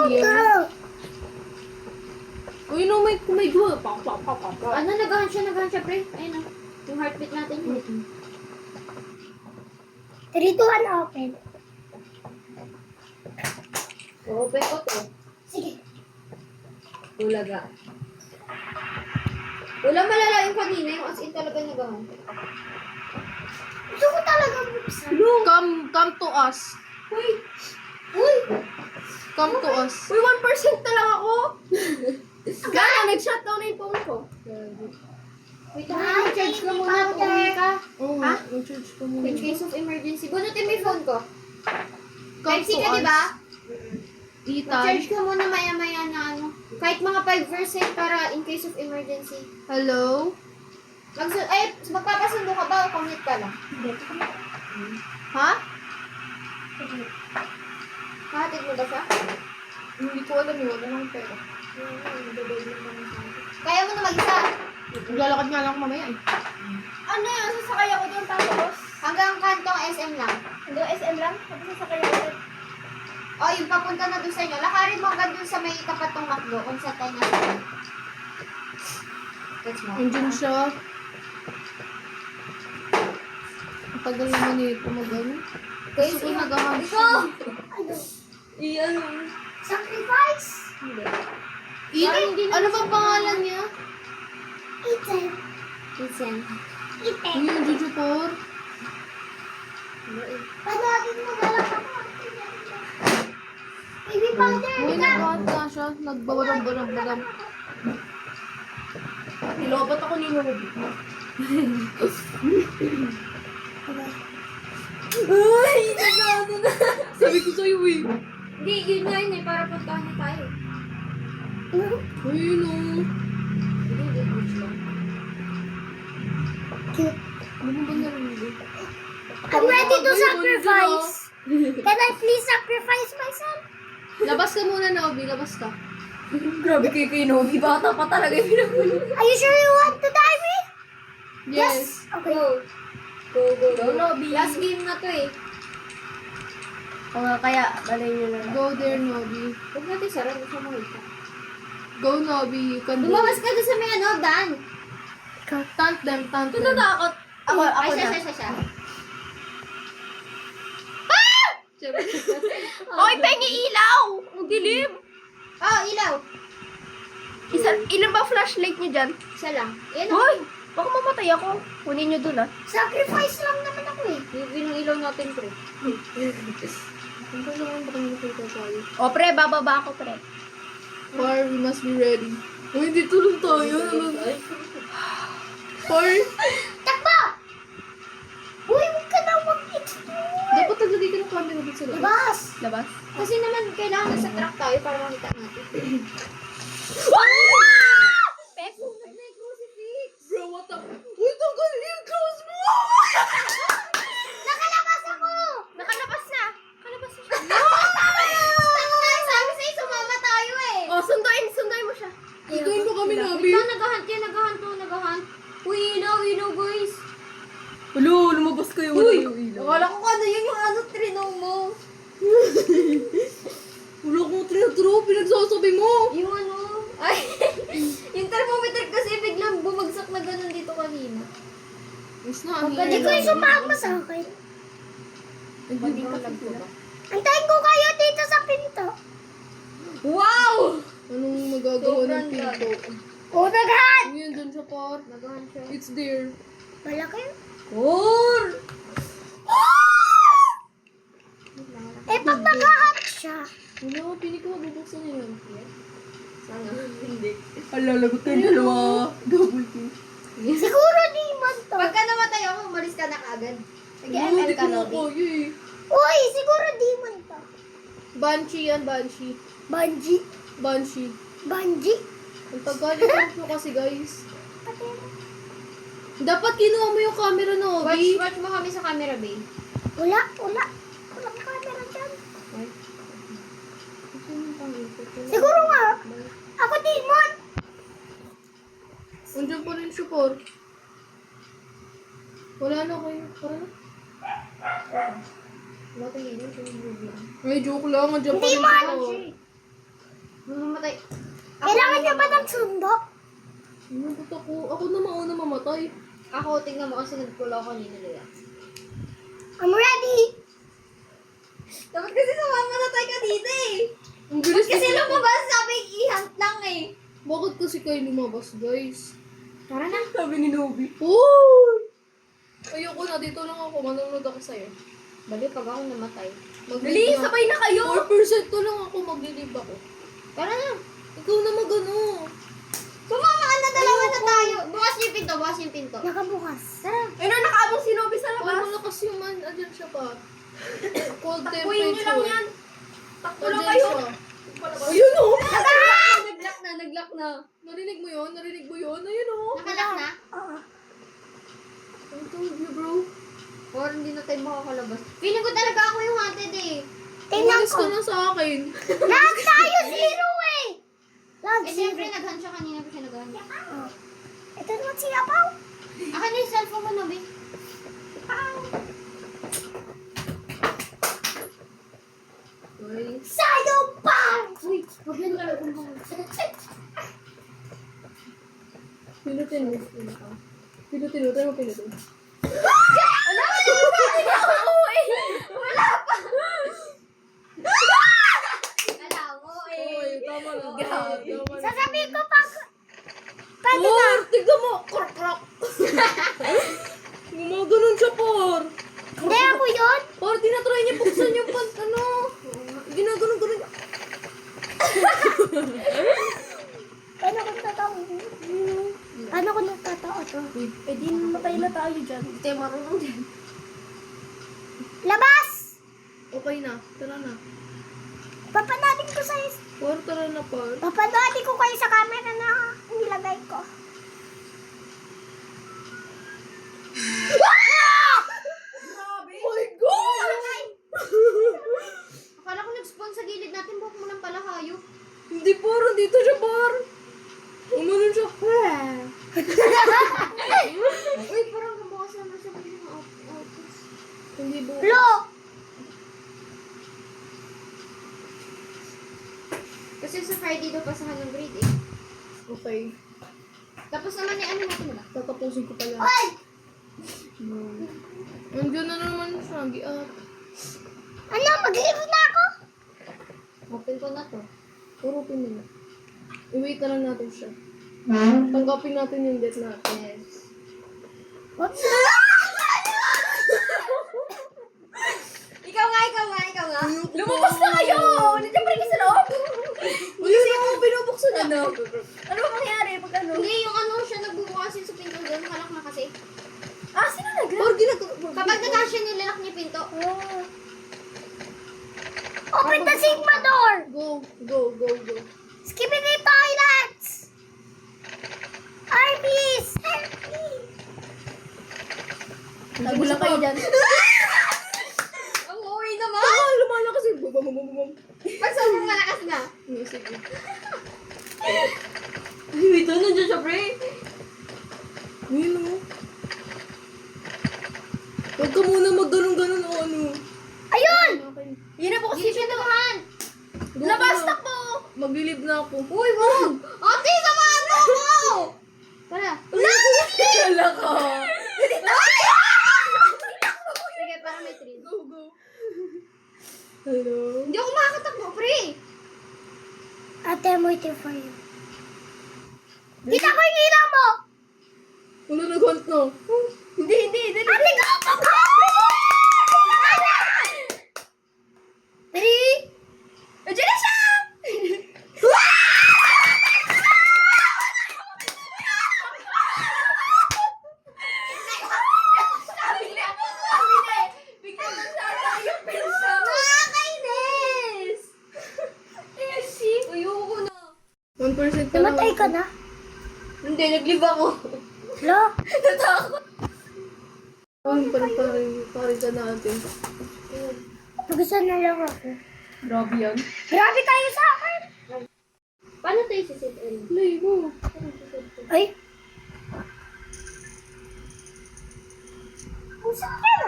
here. Go. Oh, you know, may dual. Ano, nagahan siya, pre. Ayun o. Yung heartbeat natin yun. 3, 2, 1, open. Open ko to. Sige. Ulaga. Wala malala yung kanina, yung as in talaga nagahan. Gusto ko talaga buksan. Come to us. Uy! Uy! Come to us. Uy, 1% na lang ako! Gana, nag-shutdown na yung phone ko. Wait, charge ka muna kung uwi ka. Oh, Ha? mag-charge ka muna. In case of emergency. Bunutin mo yung phone ko. Come Type C to ka, us. diba? Ethan. Charge ka muna maya-maya na ano. Kahit mga 5% para in case of emergency. Hello? Magpapasundo ka ba o commute ka lang? Ha? Kahatid mo ba siya? Hindi ko alam yun. Wala nang pera. Kaya mo na mag-isa. Maglalakad nga lang ako mamaya eh. Ano yun? Sasakay ako doon tapos? Hanggang kantong SM lang. Hanggang SM lang? Tapos sasakay ako doon. O, yung papunta na doon sa inyo. Lakarin mo hanggang doon sa may tapat ng McDo kung saan tayo nasa. That's mo. Andiyan siya. Ang tagal naman nito mag-ano. Guys, Gusto ko nag-ahang ikaw! Ano? Iyan. Sacrifice? Hindi. Ano ba pangalan niya? Ethan. Listen. Ethan. Uy, yung Jujupor. Panagin mo na lang ako. Baby powder Uy, ka. nag-ahang na siya. Nagbawarang-barang-barang. Nilobat ako ni Nobi. Uy! Nagano na. Sabi ko sa'yo eh. Hindi, yun nga yun eh. Para puntahan niya tayo. Uy, no. Hindi, good lang. Cute. Ano ba narinig? I'm ready to Ay, sacrifice. Can I please sacrifice myself? Labas ka muna, Nobi. Labas ka. Grabe kayo kay Novi. Bata pa talaga yung pinagulong. Are you sure you want to die me? Yes. Okay. Go, Novi. Last game na to eh. O nga, kaya balay nyo na lang. Go there, Nobi. Huwag natin sarang gusto mo ito. Go, Nobi. You can do Lumawas it. ka doon sa may ano, Dan. Tant them, tant them. Natatakot. Ako Ay, na. siya. Hoy, pengi ilaw! Ang dilim! Oh, ilaw. Ilan ba flashlight nyo dyan? Isa lang. Yan Hoy! Baka mamatay ako. Kunin nyo dun ah. Sacrifice lang naman ako eh. Yung ilaw natin, pre. Ang ba naman ba kayo nakita tayo? O pre, bababa ako pre. Far, we must be ready. Uy, dito lang tayo. Far, Takbo! Uy, huwag ka na mag-explore! dapat naglagay ka ng camera dito sa labas. Labas! Labas? Kasi naman, kailangan nasa truck tayo para makita natin. Pep! May crucifix. Bro, what the? Uy, tanggal yung clothes mo! Nakalabas ako! Nakalabas na! Nakalabas na siya. Sabi sa'yo, sumama tayo eh. Oh, sunduin mo siya. Ituin mo kami, Nabi. Ikaw, nagahan. Uy, ilaw, guys. Hello, lumabas kayo. Wala yung ilaw. Akala ko ano yun yung ano, trinaw mo. Wala akong trinatro, pinagsasabi mo. Yung ano, ay, yung thermometer kasi biglang bumagsak na ganun dito kanina. Mas na, Hindi ko yung sumama sa akin. Hindi ka ba? Antayin ko kayo dito sa pinto. Wow! Anong magagawa ng Sobrang pinto? O, naghan! Uy, andun siya, par. Nagahan siya. It's there. Malaki. Or! Eh, pag naghahat siya. Wala, pili ko mabubuksan niya yun. Sana, hindi. Alalagot kayo dalawa. Double kill. Siguro demon to. Pagka namatay ako, umalis ka na kaagad. Hindi Nag-ML ko ka, na Lobby. kaya eh. Uy, siguro demon to. Banshee yan, Banshee. Banji. Banshee. Banji. Ang tagal yung nyo kasi, guys. Dapat kinuha mo yung camera, no, Obi. Watch mo kami sa camera, babe. Wala. Walang camera dyan. Siguro nga. Ako demon. Andiyan pa rin siya, par. Wala na kayo. Para na. Bakit yun? Ay, joke lang. Andiyan pa rin Demon! siya. mamatay. Kailangan niya ba ng sundo? Ano ba't ako? Ako na mauna mamatay. Ako, tingnan mo kasi nagpula ako kanina nila. I'm ready! Dapat kasi sumamamatay ka dito eh. Ang bilis Kasi na- lumabas, sabi i-hunt lang eh. Bakit kasi kayo lumabas, guys? Tara na. Sabi ni Nobi. Uy! Ayoko na, dito lang ako. Manonood ako sa'yo. Bali, pag ako namatay. Maglilib na. na kayo. 4% to lang ako, maglilib ako. Tara na. Ikaw na magano. Sumama ka na, dalawa na tayo. Bukas niyo yung pinto, bukas yung pinto. Nakabukas. Tara. Ayun na, nakaabang si Nobi sa Ay, malakas yung man. Andyan siya pa. Cold Takbuhin niyo lang temperature. yan. Takbo lang Andyan kayo. siya. Ayun o! Nag-lock na. Narinig mo yun? Narinig mo yun? Ayun o! Nakalock na? Oo. I told you, bro. Or hindi na tayo makakalabas. Feeling ko talaga ako yung haunted eh. Tingnan Umalis ko. ka na sa akin. Lahat tayo zero eh! Lahat Eh, zero. siyempre, nag-hunt siya kanina pa siya nag-hunt. Oh. Ito naman si Apaw. Akin na yung cellphone mo, Nobi. Okay. Shadow Punch! Wait, huwag yan lang kung Pinutin mo. Pinutin mo. Tayo mo pinutin. Wala pa yung kain ako eh! Wala pa! Wala mo eh! Oy, tama na. Tama na. Sasabihin ko pag... Pwede na. Por, tignan mo. Krok. Gumaganon siya, Por. Hindi ako yun. Por, tinatry niya buksan yung ano. Ginaganon-ganon niya. Paano kung totoo? Paano kung nagtotoo to? Eh, di matay na tayo dyan. Hindi tayo marunong din. Labas! Okay na. Tara na. Papanatin ko sa... Por, tara na, Por. Papanatin ko kayo sa camera na nilagay ko. Oh my God! Akala ko nag-spawn sa gilid natin, buhok mo lang pala hayop. Hindi, Por. Dito siya, Por. Umanon siya. Uy, parang kabukas naman siya ng autos. Hindi po. Lo! Kasi sa Friday daw pasahan ng grade eh. Okay. Tapos naman yung ano natin ba? Tatapusin ko pala. Ay! Nandiyan na naman siya. Giat. Ano? Mag-leave na ako? Open ko na to. Puro pinila. I-wait na lang natin siya. Tanggapin natin yung debt natin. Yes. Whoops. Ikaw nga. Lumabas na kayo! Nandiyan pa rin kayo sa loob! Kasi ako binubuksan niya. Ano ba mangyari pag ano? Hindi, yung ano siya nagbubukasin sa pinto doon. Halak na kasi. Sino Por, ginagawa. Kapag natasya nilalak niya yung pinto. Open the Sigma door! Go. Skibidi toilets! Arby's! Help me! Tago lang kayo dyan. Ang uwi naman! Ah, lumalakas yung bum. Pag sobrang malakas na. Sige. Wait, nandiyan siya, pre. Yun o. Huwag ka muna magganon-ganon o ano. Ayun! Okay. Yun na po kasi siya naman. Go Labas na. na po! Maglilib na ako. Uy, wag! Ate, samahan mo ako! Tara. Wala ka. Sige, para may train. Go. Hello? Hindi ako makakatakbo, pre. Ate, I'm waiting for you. Kita ko yung ilaw mo! Wala nag-hunt na. Hindi. Ate, go! Go! Dali! Nandiyan na siya! Bigla nagsasara yung pinsa. Nakakainis! Ayoko na. 1% pa Namatay ka na? Hindi, nag-live ako. Lo? Natakot. Parin ka natin. Nagustuhan na lang ako. Grabe yan. Grabe kayo sa akin! Paano tayo sisit, Erin? Play mo. Ay! Ang sakit!